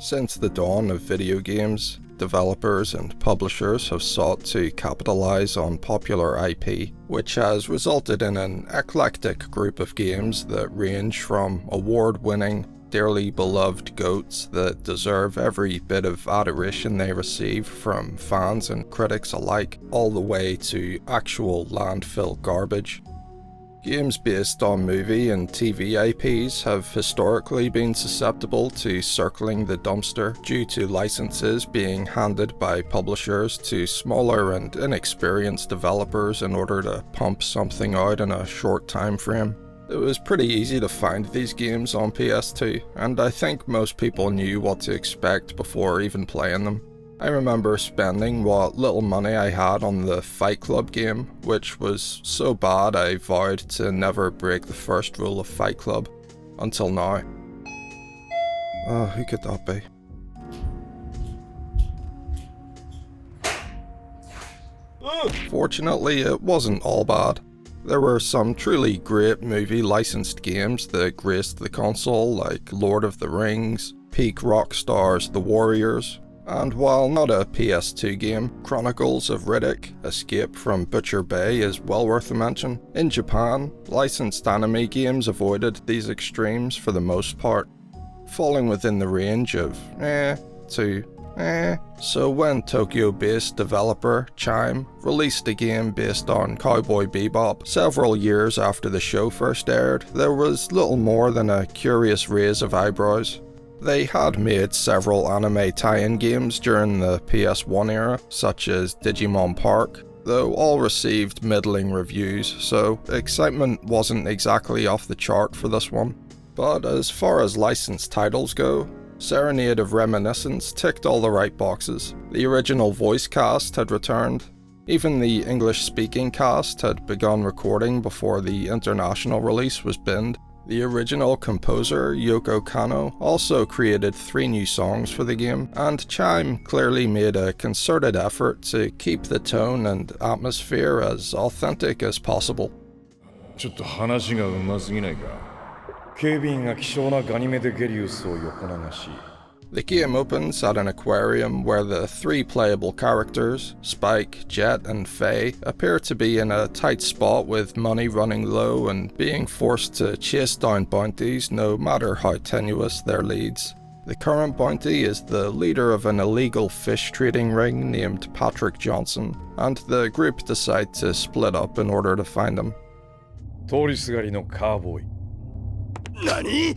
Since the dawn of video games, developers and publishers have sought to capitalize on popular IP, which has resulted in an eclectic group of games that range from award-winning, dearly beloved GOATs that deserve every bit of adoration they receive from fans and critics alike, all the way to actual landfill garbage. Games based on movie and TV IPs have historically been susceptible to circling the dumpster due to licenses being handed by publishers to smaller and inexperienced developers in order to pump something out in a short time frame. It was pretty easy to find these games on PS2, and I think most people knew what to expect before even playing them. I remember spending what little money I had on the Fight Club game, which was so bad I vowed to never break the first rule of Fight Club. Until now. Oh, who could that be? Fortunately, it wasn't all bad. There were some truly great movie licensed games that graced the console, like Lord of the Rings, peak Rockstar's The Warriors, and while not a PS2 game, Chronicles of Riddick: Escape from Butcher Bay is well worth a mention. In Japan, licensed anime games avoided these extremes for the most part, falling within the range of to So when Tokyo-based developer Chime released a game based on Cowboy Bebop several years after the show first aired, there was little more than a curious raise of eyebrows. They had made several anime tie-in games during the PS1 era, such as Digimon Park, though all received middling reviews, so excitement wasn't exactly off the chart for this one. But as far as licensed titles go, Serenade of Reminiscence ticked all the right boxes. The original voice cast had returned. Even the English-speaking cast had begun recording before the international release was binned. The original composer, Yoko Kanno, also created 3 new songs for the game, and Chime clearly made a concerted effort to keep the tone and atmosphere as authentic as possible. ちょっと話がうますぎないか。警備員が希少なガニメデゲリウスを横流し。The game opens at an aquarium where the 3 playable characters, Spike, Jet, and Faye, appear to be in a tight spot with money running low and being forced to chase down bounties no matter how tenuous their leads. The current bounty is the leader of an illegal fish trading ring named Patrick Johnson, and the group decide to split up in order to find him. 通りすがりのカーボーイ。何?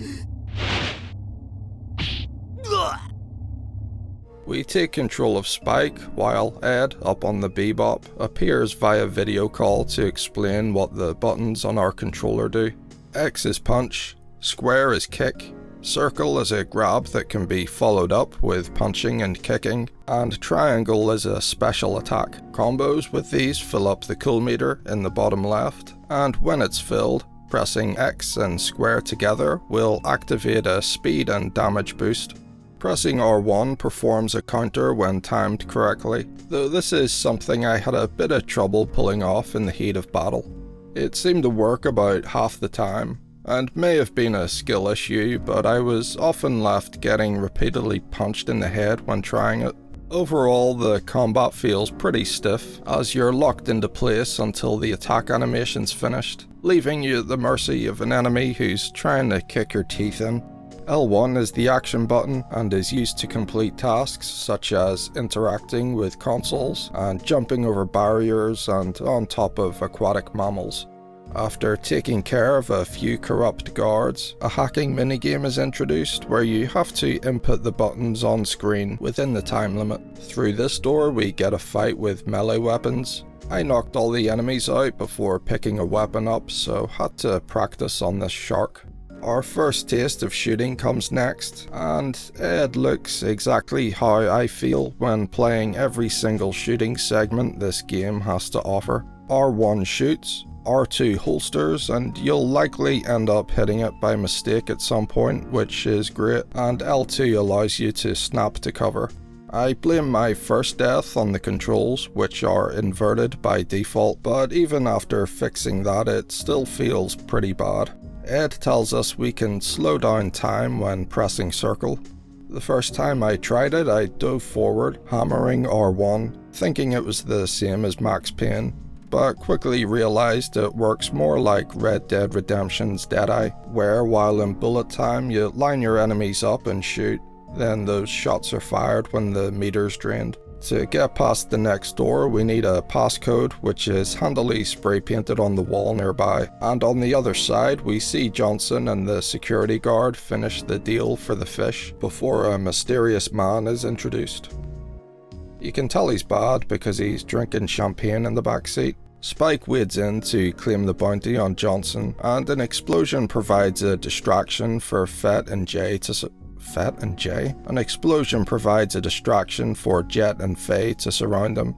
We take control of Spike, while Ed, up on the Bebop, appears via video call to explain what the buttons on our controller do. X is punch, square is kick, circle is a grab that can be followed up with punching and kicking, and triangle is a special attack. Combos with these fill up the cool meter in the bottom left, and when it's filled, pressing X and square together will activate a speed and damage boost. Pressing R1 performs a counter when timed correctly, though this is something I had a bit of trouble pulling off in the heat of battle. It seemed to work about half the time, and may have been a skill issue, but I was often left getting repeatedly punched in the head when trying it. Overall, the combat feels pretty stiff, as you're locked into place until the attack animation's finished, leaving you at the mercy of an enemy who's trying to kick your teeth in. L1 is the action button and is used to complete tasks such as interacting with consoles and jumping over barriers and on top of aquatic mammals. After taking care of a few corrupt guards, a hacking minigame is introduced where you have to input the buttons on screen within the time limit. Through this door we get a fight with melee weapons. I knocked all the enemies out before picking a weapon up, so had to practice on this shark. Our first taste of shooting comes next, and Ed looks exactly how I feel when playing every single shooting segment this game has to offer. R1 shoots, R2 holsters, and you'll likely end up hitting it by mistake at some point, which is great, and L2 allows you to snap to cover. I blame my first death on the controls, which are inverted by default, but even after fixing that it still feels pretty bad. Ed tells us we can slow down time when pressing circle. The first time I tried it, I dove forward, hammering R1, thinking it was the same as Max Payne, but quickly realized it works more like Red Dead Redemption's Deadeye, where while in bullet time you line your enemies up and shoot, then those shots are fired when the meter's drained. To get past the next door, we need a passcode, which is handily spray painted on the wall nearby, and on the other side we see Johnson and the security guard finish the deal for the fish before a mysterious man is introduced. You can tell he's bad because he's drinking champagne in the backseat. Spike wades in to claim the bounty on Johnson, and an explosion provides a distraction for Fett and Jay to An explosion provides a distraction for Jet and Faye to surround him,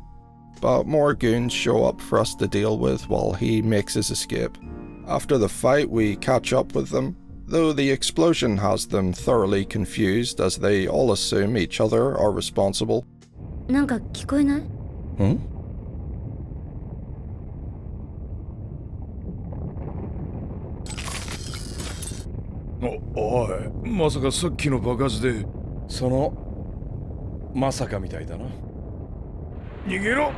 but more goons show up for us to deal with while he makes his escape. After the fight, we catch up with them, though the explosion has them thoroughly confused as they all assume each other are responsible. なんか聞こえない？ん？おい、まさかさっきの爆発でそのまさかみたいだな。逃げろ！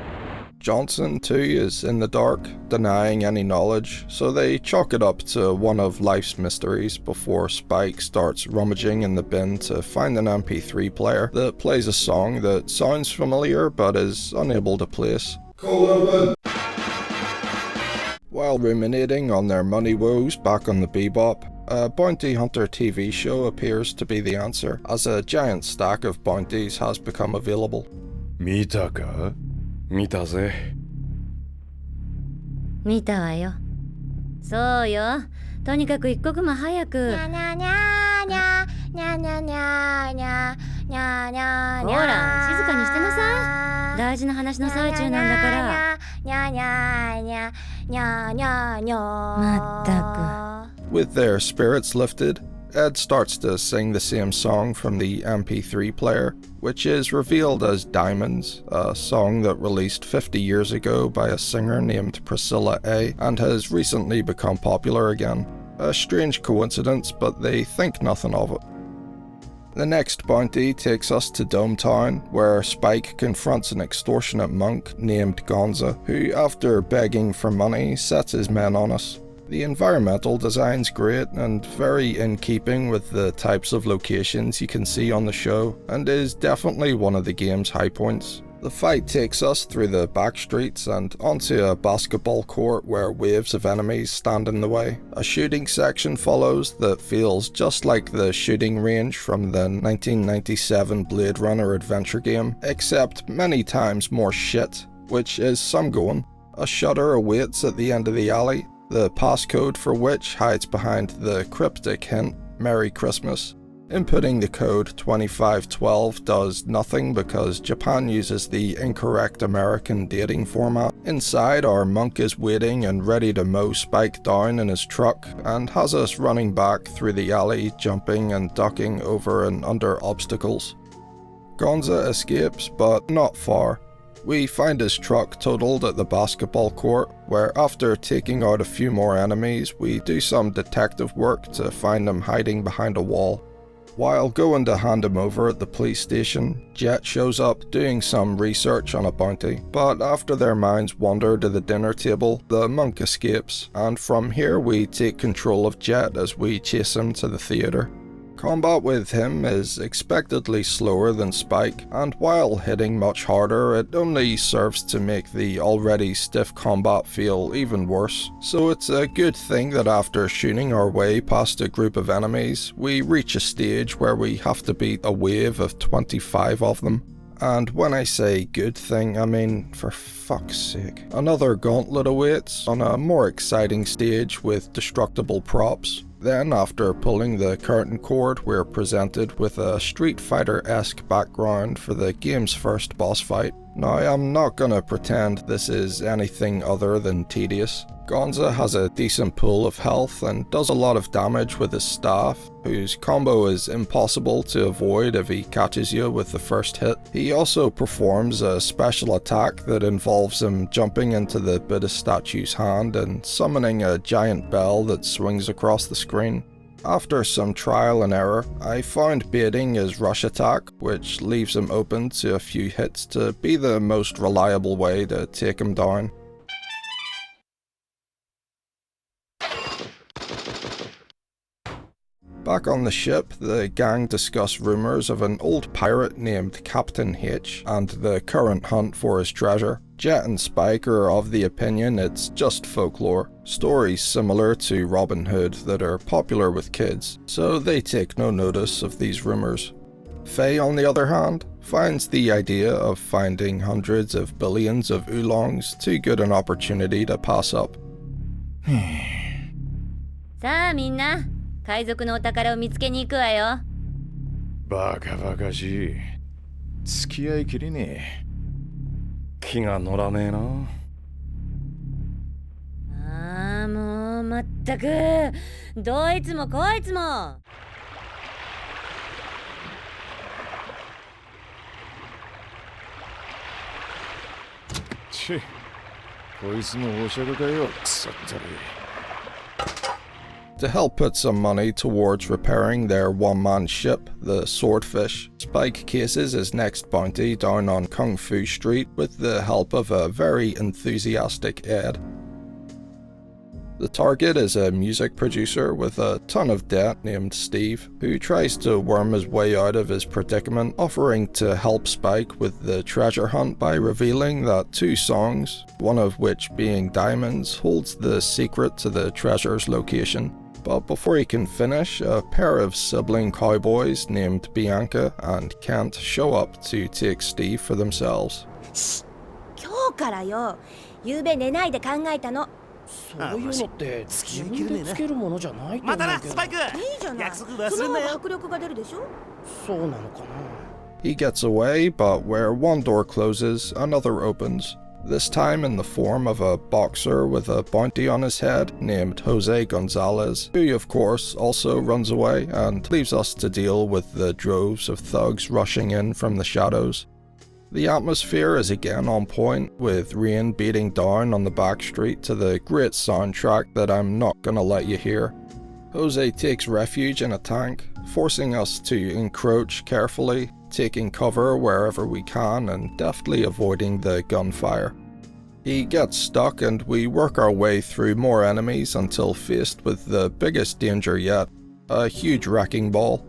Johnson, too, is in the dark, denying any knowledge, so they chalk it up to one of life's mysteries before Spike starts rummaging in the bin to find an MP3 player that plays a song that sounds familiar but is unable to place. While ruminating on their money woes back on the Bebop, a bounty hunter TV show appears to be the answer, as a giant stack of bounties has become available. 見たか？見たぜ。見たわよ。そうよ。とにかく一刻も早く。にゃにゃにゃにゃにゃにゃにゃにゃにゃにゃ。ほら、静かにしてなさい。大事な話の最中なんだから。にゃにゃにゃにゃにゃにゃ。まったく。With their spirits lifted, Ed starts to sing the same song from the MP3 player, which is revealed as Diamonds, a song that released 50 years ago by a singer named Priscilla A and has recently become popular again. A strange coincidence, but they think nothing of it. The next bounty takes us to Dome Town, where Spike confronts an extortionate monk named Gonza, who, after begging for money, sets his men on us. The environmental design's great and very in keeping with the types of locations you can see on the show, and is definitely one of the game's high points. The fight takes us through the back streets and onto a basketball court where waves of enemies stand in the way. A shooting section follows that feels just like the shooting range from the 1997 Blade Runner adventure game, except many times more shit, which is some going. A shutter awaits at the end of the alley, the passcode for which hides behind the cryptic hint, Merry Christmas. Inputting the code 2512 does nothing because Japan uses the incorrect American dating format. Inside, our monk is waiting and ready to mow Spike down in his truck, and has us running back through the alley, jumping and ducking over and under obstacles. Gonza escapes, but not far. We find his truck totaled at the basketball court, where after taking out a few more enemies, we do some detective work to find him hiding behind a wall. While going to hand him over at the police station, Jet shows up doing some research on a bounty, but after their minds wander to the dinner table, the monk escapes, and from here we take control of Jet as we chase him to the theatre. Combat with him is expectedly slower than Spike, and while hitting much harder, it only serves to make the already stiff combat feel even worse. So it's a good thing that after shooting our way past a group of enemies, we reach a stage where we have to beat a wave of 25 of them. And when I say good thing, I mean for fuck's sake. Another gauntlet awaits on a more exciting stage with destructible props. Then, after pulling the curtain cord, we're presented with a Street Fighter-esque background for the game's first boss fight. Now, I'm not gonna pretend this is anything other than tedious. Gonza has a decent pool of health and does a lot of damage with his staff, whose combo is impossible to avoid if he catches you with the first hit. He also performs a special attack that involves him jumping into the Buddha statue's hand and summoning a giant bell that swings across the screen. After some trial and error, I found baiting his rush attack, which leaves him open to a few hits, to be the most reliable way to take him down. Back on the ship, the gang discuss rumours of an old pirate named Captain H and the current hunt for his treasure. Jet and Spike are of the opinion it's just folklore, stories similar to Robin Hood that are popular with kids, so they take no notice of these rumours. Faye, on the other hand, finds the idea of finding hundreds of billions of oolongs too good an opportunity to pass up. さあみんな、海賊のお宝を見つけに行くわよ。バカバカしい。付き合いきれねえ。気が乗らねえな。ああ、もうまったく、どいつもこいつも。ち、こいつもおしゃれかよ、くそったれ。To help put some money towards repairing their one-man ship, the Swordfish, Spike cases his next bounty down on Kung Fu Street with the help of a very enthusiastic Ed. The target is a music producer with a ton of debt named Steve, who tries to worm his way out of his predicament, offering to help Spike with the treasure hunt by revealing that 2 songs, one of which being Diamonds, holds the secret to the treasure's location. But before he can finish, a pair of sibling cowboys named Bianca and Kent show up to take Steve for themselves. 今日からよ。夕べ寝ないで考えたの。そういうのって自分でつけるものじゃないと思うけど。またな、スパイク。いいじゃない。約束忘れんなよ。その方が迫力が出るでしょ。そうなのかな。He gets away, but where one door closes, another opens. This time in the form of a boxer with a bounty on his head named Jose Gonzalez, who of course also runs away and leaves us to deal with the droves of thugs rushing in from the shadows. The atmosphere is again on point, with rain beating down on the back street to the great soundtrack that I'm not gonna let you hear. Jose takes refuge in a tank, forcing us to encroach carefully, taking cover wherever we can and deftly avoiding the gunfire. He gets stuck and we work our way through more enemies until faced with the biggest danger yet, a huge wrecking ball.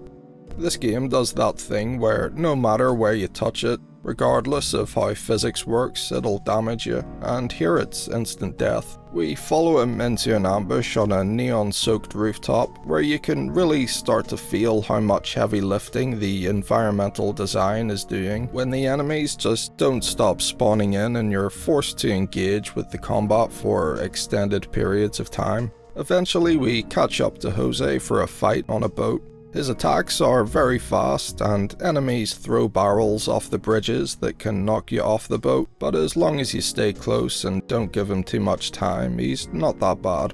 This game does that thing where no matter where you touch it, regardless of how physics works, it'll damage you, and here it's instant death. We follow him into an ambush on a neon-soaked rooftop, where you can really start to feel how much heavy lifting the environmental design is doing, when the enemies just don't stop spawning in and you're forced to engage with the combat for extended periods of time. Eventually we catch up to Jose for a fight on a boat. His attacks are very fast, and enemies throw barrels off the bridges that can knock you off the boat, but as long as you stay close and don't give him too much time, he's not that bad.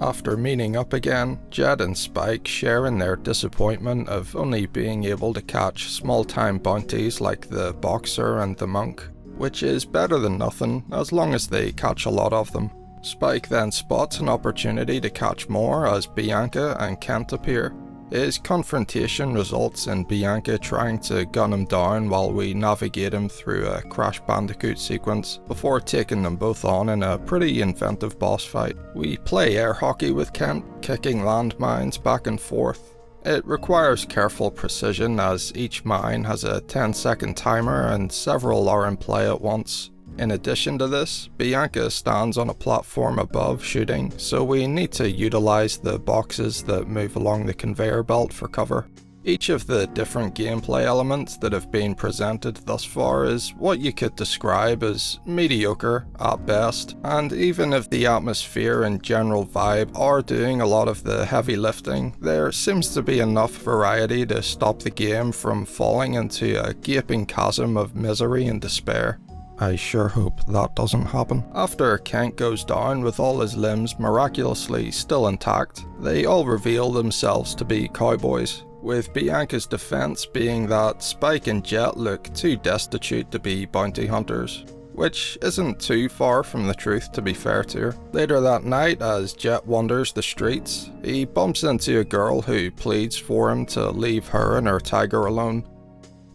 After meeting up again, Jed and Spike share in their disappointment of only being able to catch small-time bounties like the Boxer and the Monk, which is better than nothing as long as they catch a lot of them. Spike then spots an opportunity to catch more as Bianca and Kent appear. His confrontation results in Bianca trying to gun him down while we navigate him through a Crash Bandicoot sequence, before taking them both on in a pretty inventive boss fight. We play air hockey with Kent, kicking landmines back and forth. It requires careful precision as each mine has a 10-second timer and several are in play at once. In addition to this, Bianca stands on a platform above shooting, so we need to utilise the boxes that move along the conveyor belt for cover. Each of the different gameplay elements that have been presented thus far is what you could describe as mediocre at best, and even if the atmosphere and general vibe are doing a lot of the heavy lifting, there seems to be enough variety to stop the game from falling into a gaping chasm of misery and despair. I sure hope that doesn't happen. After Kent goes down with all his limbs miraculously still intact, they all reveal themselves to be cowboys, with Bianca's defense being that Spike and Jet look too destitute to be bounty hunters. which isn't too far from the truth to be fair to her. Later that night, as Jet wanders the streets, he bumps into a girl who pleads for him to leave her and her tiger alone.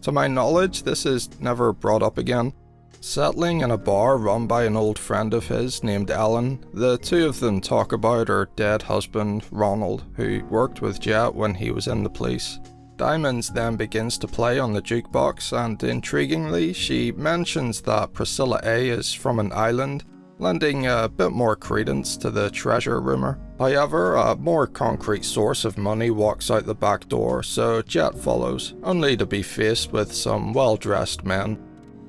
To my knowledge, this is never brought up again. Settling in a bar run by an old friend of his named Ellen, the two of them talk about her dead husband, Ronald, who worked with Jet when he was in the police. Diamonds then begins to play on the jukebox, and intriguingly, she mentions that Priscilla A is from an island, lending a bit more credence to the treasure rumour. However, a more concrete source of money walks out the back door, so Jet follows, only to be faced with some well-dressed men.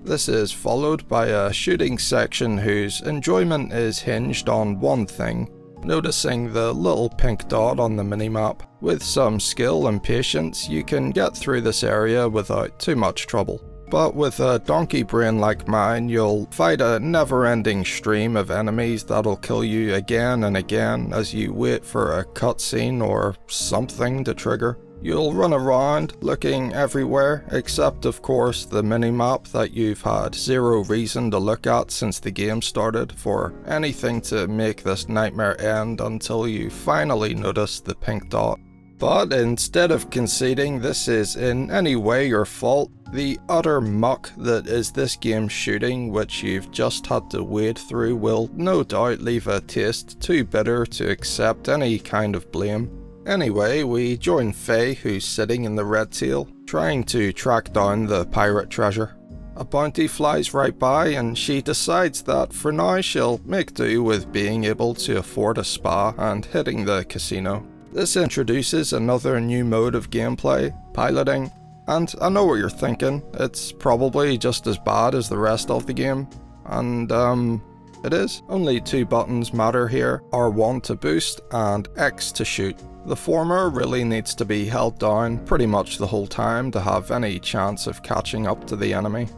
This is followed by a shooting section whose enjoyment is hinged on one thing: noticing the little pink dot on the minimap. With some skill and patience, you can get through this area without too much trouble. But with a donkey brain like mine, you'll fight a never-ending stream of enemies that'll kill you again and again as you wait for a cutscene or something to trigger. You'll run around looking everywhere, except of course the minimap that you've had zero reason to look at since the game started, for anything to make this nightmare end until you finally notice the pink dot. But instead of conceding this is in any way your fault, the utter muck that is this game's shooting, which you've just had to wade through, will no doubt leave a taste too bitter to accept any kind of blame. Anyway, we join Faye, who's sitting in the Red Tail, trying to track down the pirate treasure. A bounty flies right by, and she decides that for now she'll make do with being able to afford a spa and hitting the casino. This introduces another new mode of gameplay, piloting, and I know what you're thinking, it's probably just as bad as the rest of the game, and it is. Only two buttons matter here, R1 to boost and X to shoot. The former really needs to be held down pretty much the whole time to have any chance of catching up to the enemy.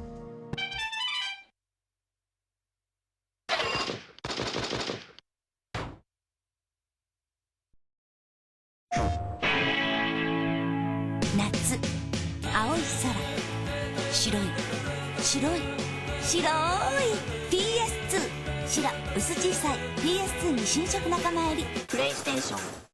PS2 白薄小さい PS2 に新色仲間入りプレイステーション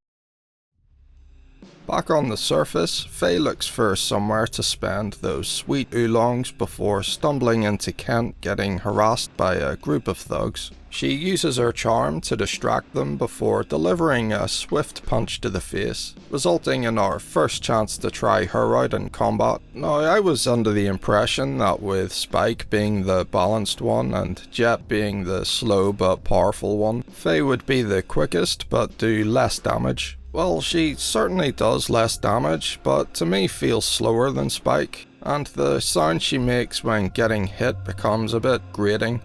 Back on the surface, Faye looks for somewhere to spend those sweet oolongs before stumbling into Kent getting harassed by a group of thugs. She uses her charm to distract them before delivering a swift punch to the face, resulting in our first chance to try her out in combat. Now, I was under the impression that with Spike being the balanced one and Jet being the slow but powerful one, Faye would be the quickest but do less damage. Well, she certainly does less damage, but to me feels slower than Spike, and the sound she makes when getting hit becomes a bit grating.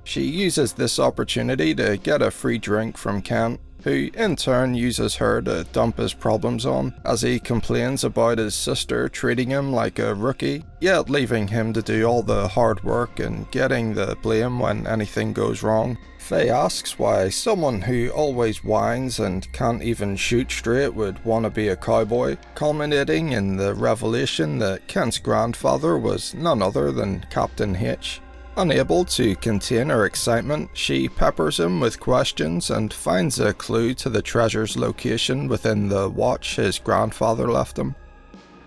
She uses this opportunity to get a free drink from Kent, who in turn uses her to dump his problems on, as he complains about his sister treating him like a rookie, yet leaving him to do all the hard work and getting the blame when anything goes wrong. Faye asks why someone who always whines and can't even shoot straight would want to be a cowboy, culminating in the revelation that Kent's grandfather was none other than Captain H. Unable to contain her excitement, she peppers him with questions and finds a clue to the treasure's location within the watch his grandfather left him.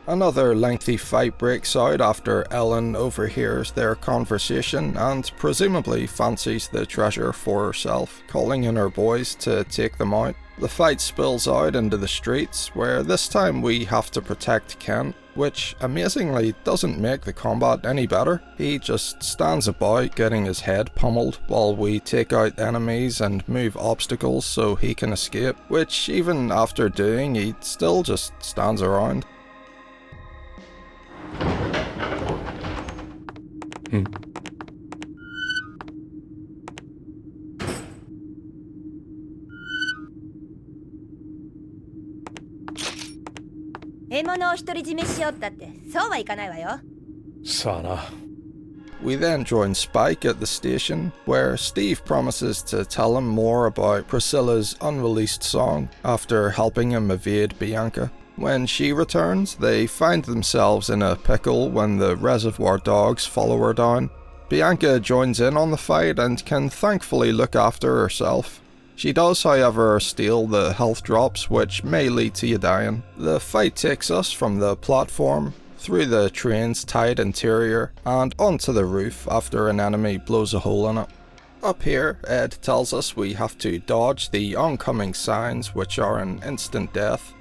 Another lengthy fight breaks out after Ellen overhears their conversation and presumably fancies the treasure for herself, calling in her boys to take them out. The fight spills out into the streets, where this time we have to protect Kent, which amazingly doesn't make the combat any better. He just stands about getting his head pummeled while we take out enemies and move obstacles so he can escape, which even after doing, he still just stands around. Hmm. 獲物を独り占めしよったってそうはいかないわよ。さあな。We then join Spike at the station, where Steve promises to tell him more about Priscilla's unreleased song after helping him evade Bianca. When she returns, they find themselves in a pickle when the reservoir dogs follow her down. Bianca joins in on the fight and can thankfully look after herself. She does, however, steal the health drops, which may lead to you dying. The fight takes us from the platform, through the train's tight interior, and onto the roof after an enemy blows a hole in it. Up here, Ed tells us we have to dodge the oncoming signs, which are an instant death.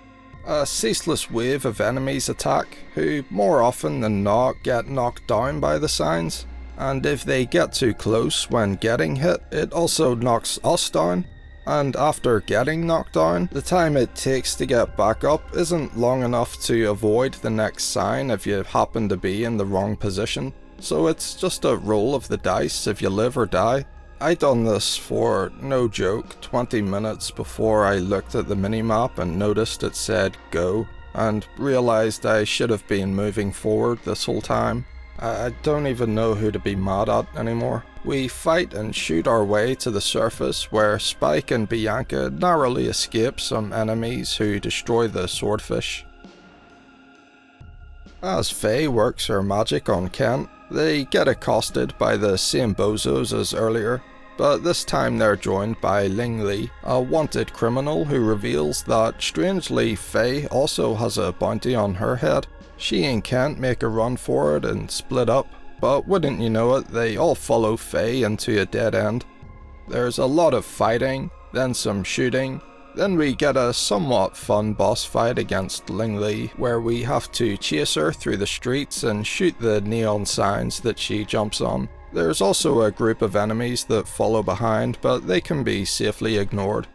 A ceaseless wave of enemies attack, who more often than not get knocked down by the signs, and if they get too close when getting hit, it also knocks us down. And after getting knocked down, the time it takes to get back up isn't long enough to avoid the next sign if you happen to be in the wrong position. So it's just a roll of the dice if you live or die. I done this for, no joke, 20 minutes before I looked at the minimap and noticed it said go, and realised I should have been moving forward this whole time. I don't even know who to be mad at anymore. We fight and shoot our way to the surface where Spike and Bianca narrowly escape some enemies who destroy the swordfish. As Faye works her magic on Kent, they get accosted by the same bozos as earlier, but this time they're joined by Ling Li, a wanted criminal who reveals that, strangely, Faye also has a bounty on her head. She and Kent make a run for it and split up, but wouldn't you know it, they all follow Faye into a dead end. There's a lot of fighting, then some shooting, then we get a somewhat fun boss fight against Ling Li, where we have to chase her through the streets and shoot the neon signs that she jumps on. There's also a group of enemies that follow behind, but they can be safely ignored.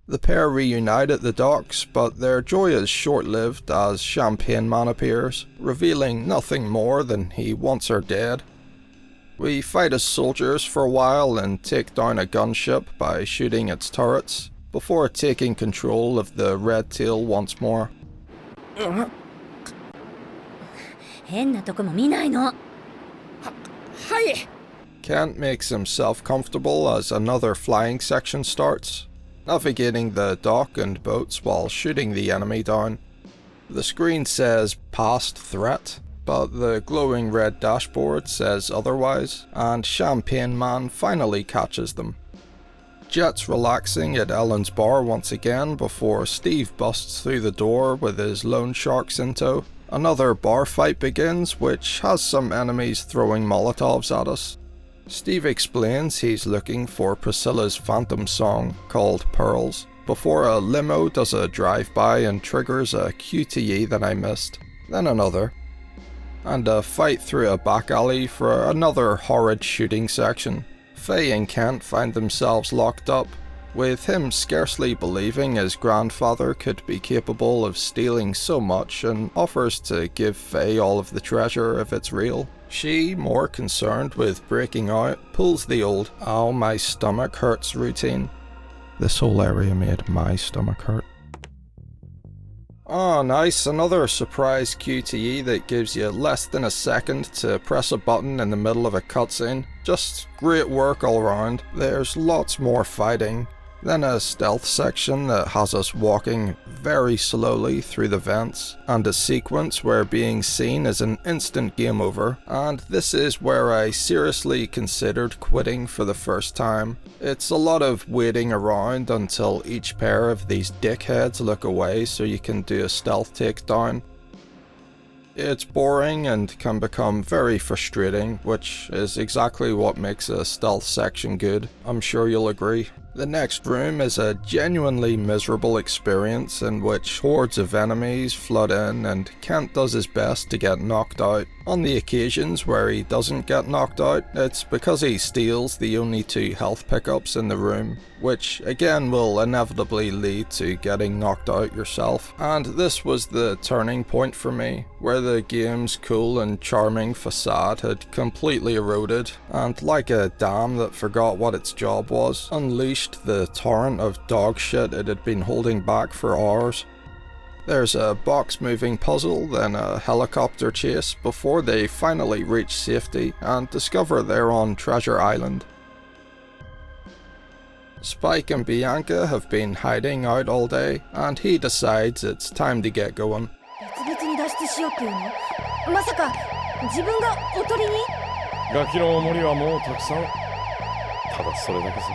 The pair reunite at the docks, but their joy is short-lived as Champagne Man appears, revealing nothing more than he wants her dead. We fight as soldiers for a while and take down a gunship by shooting its turrets, before taking control of the Red Tail once more. 変なとこも見ないの。はい。 Kent makes himself comfortable as another flying section starts, navigating the dock and boats while shooting the enemy down. The screen says past threat, but the glowing red dashboard says otherwise, and Champagne Man finally catches them. Jet's relaxing at Ellen's bar once again before Steve busts through the door with his loan sharks in tow. Another bar fight begins, which has some enemies throwing Molotovs at us. Steve explains he's looking for Priscilla's phantom song called Pearls, before a limo does a drive-by and triggers a QTE that I missed, then another, and a fight through a back alley for another horrid shooting section. Faye and Kent find themselves locked up, with him scarcely believing his grandfather could be capable of stealing so much and offers to give Faye all of the treasure if it's real. She, more concerned with breaking out, pulls the old "ow my stomach hurts" routine. This whole area made my stomach hurt. Oh nice, another surprise QTE that gives you less than a second to press a button in the middle of a cutscene. Just great work all round. There's lots more fighting. Then a stealth section that has us walking very slowly through the vents, and a sequence where being seen is an instant game over, and this is where I seriously considered quitting for the first time. It's a lot of waiting around until each pair of these dickheads look away so you can do a stealth takedown. It's boring and can become very frustrating, which is exactly what makes a stealth section good. I'm sure you'll agree. The next room is a genuinely miserable experience in which hordes of enemies flood in and Kent does his best to get knocked out. On the occasions where he doesn't get knocked out, it's because he steals the only 2 health pickups in the room, which again will inevitably lead to getting knocked out yourself. And this was the turning point for me, where the game's cool and charming facade had completely eroded, and like a dam that forgot what its job was, unleashed the torrent of dog shit it had been holding back for hours. There's a box-moving puzzle, then a helicopter chase before they finally reach safety and discover they're on Treasure Island. Spike and Bianca have been hiding out all day, and he decides it's time to get going. 別々に脱出しようっていうの？まさか自分がおとりに？ガキのおもりはもうたくさん。ただそれだけさ。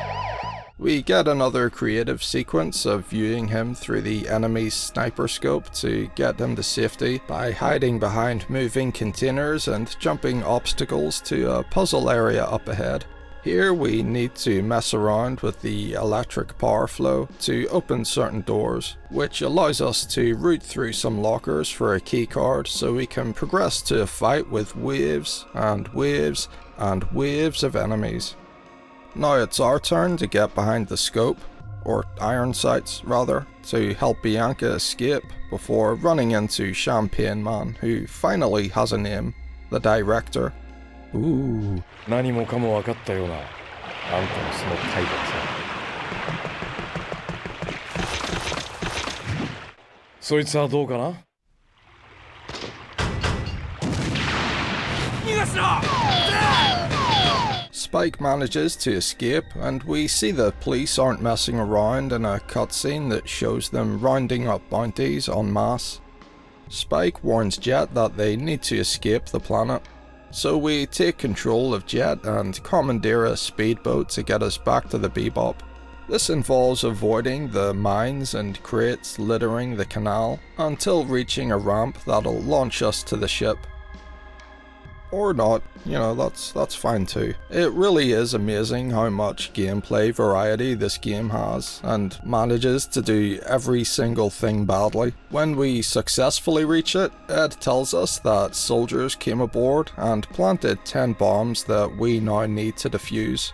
We get another creative sequence of viewing him through the enemy's sniper scope to get him to safety by hiding behind moving containers and jumping obstacles to a puzzle area up ahead. Here we need to mess around with the electric power flow to open certain doors, which allows us to root through some lockers for a keycard so we can progress to a fight with waves and waves and waves of enemies. Now it's our turn to get behind the scope, or iron sights rather, to help Bianca escape before running into Champagne Man, who finally has a name, the director. Ooh. 何もかも分かったようなあんたのその態度さ。そいつはどうかな？逃がすな！ Spike manages to escape, and we see the police aren't messing around in a cutscene that shows them rounding up bounties en masse. Spike warns Jet that they need to escape the planet, so we take control of Jet and commandeer a speedboat to get us back to the Bebop. This involves avoiding the mines and crates littering the canal until reaching a ramp that'll launch us to the ship. Or not, you know, that's fine too. It really is amazing how much gameplay variety this game has, and manages to do every single thing badly. When we successfully reach it, Ed tells us that soldiers came aboard and planted 10 bombs that we now need to defuse.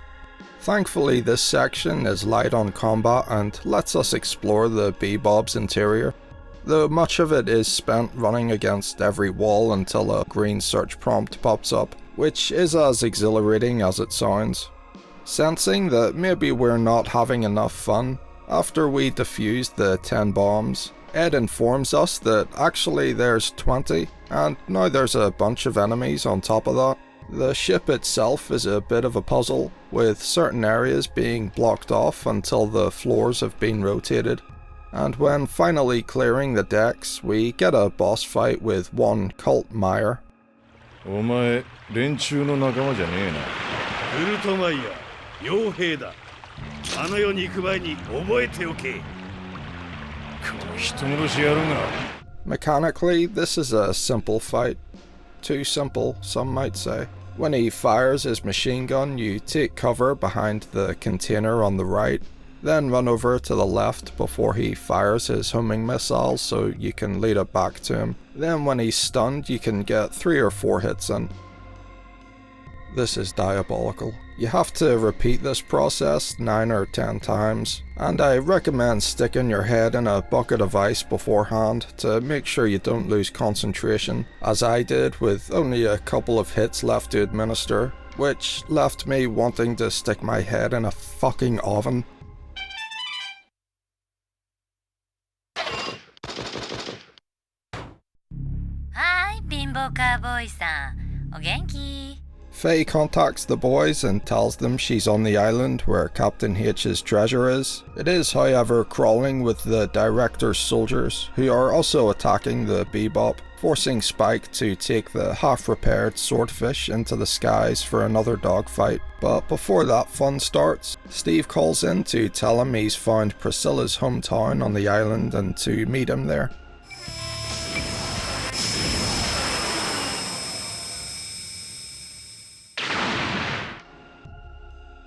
Thankfully, this section is light on combat and lets us explore the Bebop's interior, though much of it is spent running against every wall until a green search prompt pops up, which is as exhilarating as it sounds. Sensing that maybe we're not having enough fun, after we defuse the 10 bombs, Ed informs us that actually there's 20, and now there's a bunch of enemies on top of that. The ship itself is a bit of a puzzle, with certain areas being blocked off until the floors have been rotated. And when finally clearing the decks, we get a boss fight with one Cult Meyer. お前、連中の仲間じゃねえな。ウルトマイヤー、傭兵だ。あの世に行く前に覚えておけ。この人殺し野郎が。Mechanically, this is a simple fight. Too simple, some might say. When he fires his machine gun, you take cover behind the container on the right, then run over to the left before he fires his homing missile so you can lead it back to him. Then when he's stunned, you can get 3 or 4 hits in. This is diabolical. You have to repeat this process 9 or 10 times, and I recommend sticking your head in a bucket of ice beforehand to make sure you don't lose concentration, as I did with only a couple of hits left to administer, which left me wanting to stick my head in a fucking oven. Hi, Bimbo Cowboy-san. お元気? Faye contacts the boys and tells them she's on the island where Captain H's treasure is. It is, however, crawling with the director's soldiers, who are also attacking the Bebop, forcing Spike to take the half-repaired swordfish into the skies for another dogfight. But before that fun starts, Steve calls in to tell him he's found Priscilla's hometown on the island and to meet him there.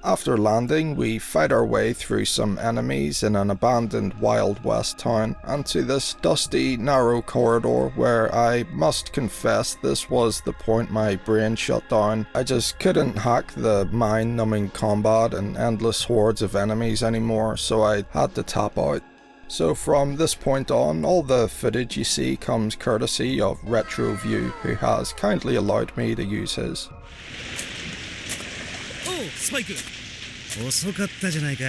After landing, we fight our way through some enemies in an abandoned Wild West town and to this dusty, narrow corridor where I must confess this was the point my brain shut down. I just couldn't hack the mind-numbing combat and endless hordes of enemies anymore, so I had to tap out. So from this point on, all the footage you see comes courtesy of RetroView, who has kindly allowed me to use his. Oh, Spike! 遅かったじゃないか。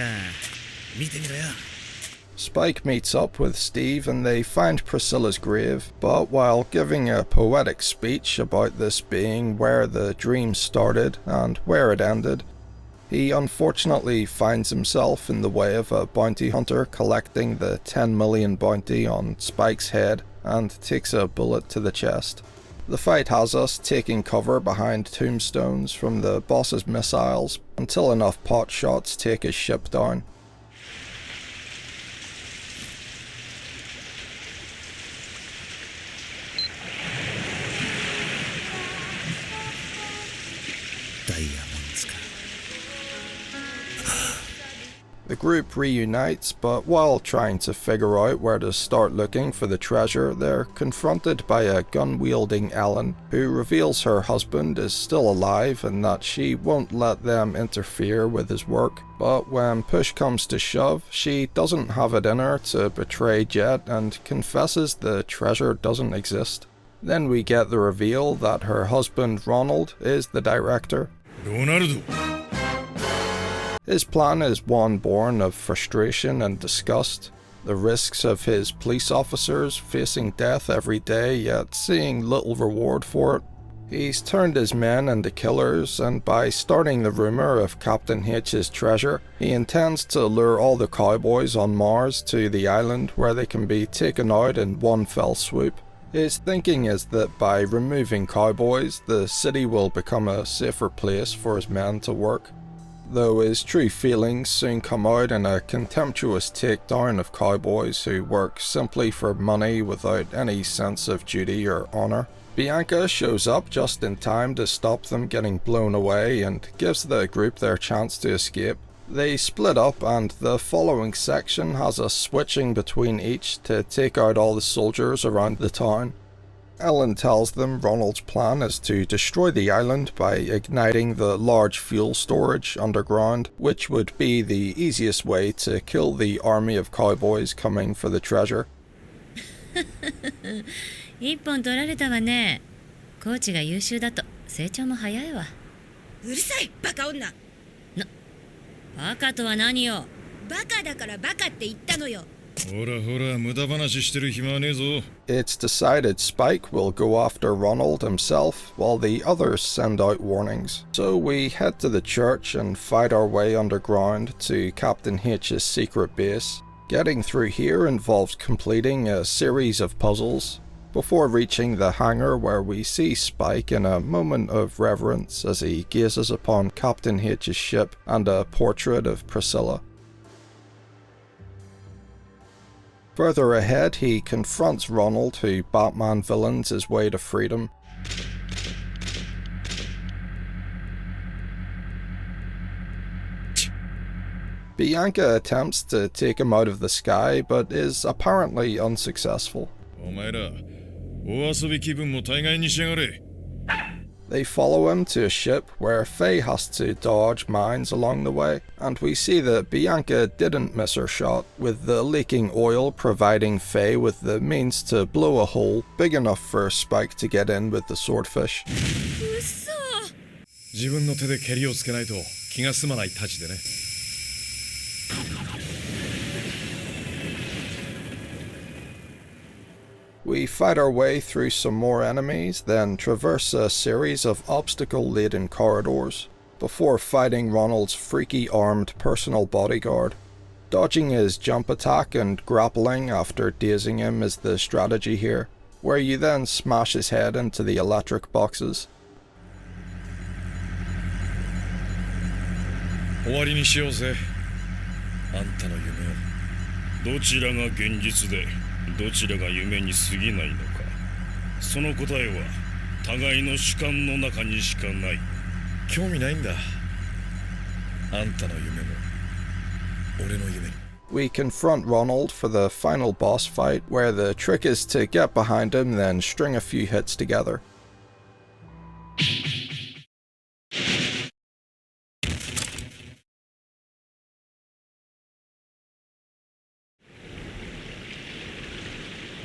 見てみろよ。Spike meets up with Steve and they find Priscilla's grave, but while giving a poetic speech about this being where the dream started and where it ended, He unfortunately finds himself in the way of a bounty hunter collecting the 10 million bounty on Spike's head and takes a bullet to the chest. The fight has us taking cover behind tombstones from the boss's missiles until enough pot shots take his ship down. The group reunites, but while trying to figure out where to start looking for the treasure, they're confronted by a gun-wielding Ellen, who reveals her husband is still alive and that she won't let them interfere with his work. But when push comes to shove, she doesn't have it in her to betray Jet and confesses the treasure doesn't exist. Then we get the reveal that her husband Ronald is the director. Ronaldo. His plan is one born of frustration and disgust, the risks of his police officers facing death every day yet seeing little reward for it. He's turned his men into killers, and by starting the rumour of Captain H's treasure, he intends to lure all the cowboys on Mars to the island where they can be taken out in one fell swoop. His thinking is that by removing cowboys, the city will become a safer place for his men to work. Though his true feelings soon come out in a contemptuous takedown of cowboys who work simply for money without any sense of duty or honour. Bianca shows up just in time to stop them getting blown away and gives the group their chance to escape. They split up, and the following section has us switching between each to take out all the soldiers around the town. Ellen tells them Ronald's plan is to destroy the island by igniting the large fuel storage underground, which would be the easiest way to kill the army of cowboys coming for the treasure. 一本取られたわね。コーチが優秀だと成長も早いわ。うるさいバカ女。バカとは何よ。バカだからバカって言ったのよ。ほらほら、無駄話してる暇はねえぞ。It's decided Spike will go after Ronald himself, while the others send out warnings. So we head to the church and fight our way underground to Captain H's secret base. Getting through here involves completing a series of puzzles, before reaching the hangar where we see Spike in a moment of reverence as he gazes upon Captain H's ship and a portrait of Priscilla. Further ahead, he confronts Ronald, who Batman villains his way to freedom. Bianca attempts to take him out of the sky, but is apparently unsuccessful. お前ら、お遊び気分も大概にしやがれ。They follow him to a ship where Faye has to dodge mines along the way, and we see that Bianca didn't miss her shot, with the leaking oil providing Faye with the means to blow a hole big enough for Spike to get in with the swordfish. 自分の手で蹴りをつけないと気が済まないたちでね。We fight our way through some more enemies, then traverse a series of obstacle-laden corridors, before fighting Ronald's freaky armed personal bodyguard. Dodging his jump attack and grappling after dazing him is the strategy here, where you then smash his head into the electric boxes. 終わりにしようぜ。あんたの夢を。どちらが現実で、どちらが夢に過ぎないのか。その答えは互いの主観の中にしかない。興味ないんだ。あんたの夢も、俺の夢も。We confront Ronald for the final boss fight, where the trick is to get behind him, then string a few hits together.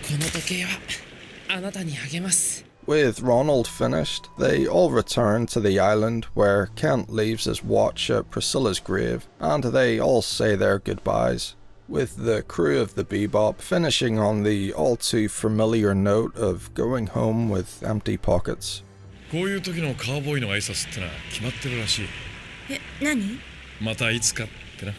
この時計はあなたにあげます。 With Ronald finished, they all return to the island where Kent leaves his watch at Priscilla's grave, and they all say their goodbyes, with the crew of the Bebop finishing on the all too familiar note of going home with empty pockets. こういう時のカウボーイの挨拶ってのは決まってるらしい。何？またいつかってな。